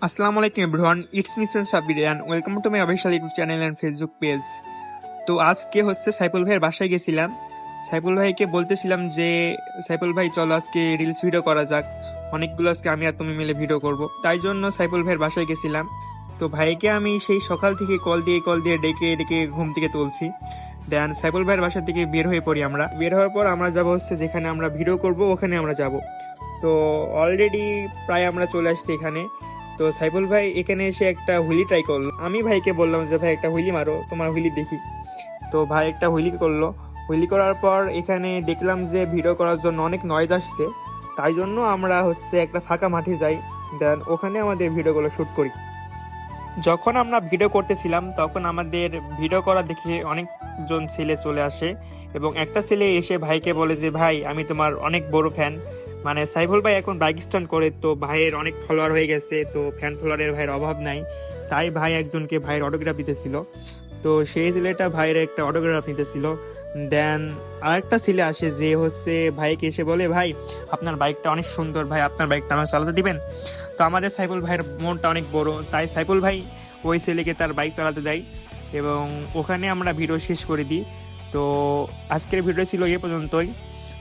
আসসালামু আলাইকুম everyone, it's mister Sabir and welcome to my official YouTube channel and Facebook page. তো আজকে সাইফুল ভাইয়ের বাসায় গেছিলাম। সাইফুল ভাইকে বলতেছিলাম যে সাইফুল ভাই চলো আজকে রিলস ভিডিও করা যাক, অনেকগুলো আজকে আমি আর তুমি মিলে ভিডিও করব। তাই জন্য সাইফুল ভাইয়ের বাসায় গেছিলাম। তো ভাইকে আমি সেই সকাল থেকে কল দিয়ে ডেকে ডেকে ঘুম থেকে তুলছি। দেন সাইফুল ভাইয়ের বাসা থেকে বের হয়ে পড়ি। আমরা বের হওয়ার পর আমরা যাবো যেখানে আমরা ভিডিও করব ওখানে আমরা যাব। তো অলরেডি প্রায় আমরা চলে আসছি এখানে। তো সাইফুল ভাই এখানে এসে একটা হুইলি ট্রাই করলো। আমি ভাইকে বললাম যে ভাই একটা হুইলি মারো, তোমার হুইলি দেখি। তো ভাই একটা হুইলি করলো। হুইলি করার পর এখানে দেখলাম যে ভিডিও করার জন্য অনেক নয়েজ আসছে। তাই জন্য আমরা একটা ফাঁকা মাঠে যাই, দেন ওখানে আমাদের ভিডিওগুলো শ্যুট করি। যখন আমরা ভিডিও করতেছিলাম তখন আমাদের ভিডিও করা দেখে অনেকজন ছেলে চলে আসে এবং একটা ছেলে এসে ভাইকে বলে যে ভাই আমি তোমার অনেক বড় ফ্যান। মানে সাইফুল ভাই এখন বাইক স্ট্যান্ড করে, তো ভাইয়ের অনেক ফলোয়ার হয়ে গেছে, তো ফ্যান ফলোয়ারের ভাইয়ের অভাব নাই। তাই ভাই একজনকে ভাইয়ের অটোগ্রাফ দিতেছিল। তো সেই ছেলেটা ভাইয়ের একটা অটোগ্রাফ নিতেছিল। দেন আরেকটা ছেলে আসে যে ভাইকে এসে বলে ভাই আপনার বাইকটা অনেক সুন্দর, ভাই আপনার বাইকটা আমার চালাতে দিবেন। তো আমাদের সাইফুল ভাইয়ের মনটা অনেক বড়, তাই সাইফুল ভাই ওই ছেলেকে তার বাইক চালাতে দেয় এবং ওখানে আমরা ভিডিও শেষ করে দিই। তো আজকের ভিডিও ছিল এ পর্যন্তই।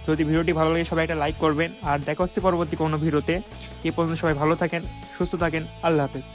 যদি ভিডিওটি ভালো লাগে সবাই একটা লাইক করবেন, আর দেখা হচ্ছে পরবর্তী কোনো ভিডিওতে। এ পর্যন্ত সবাই ভালো থাকেন, সুস্থ থাকেন, আল্লাহ হাফেজ।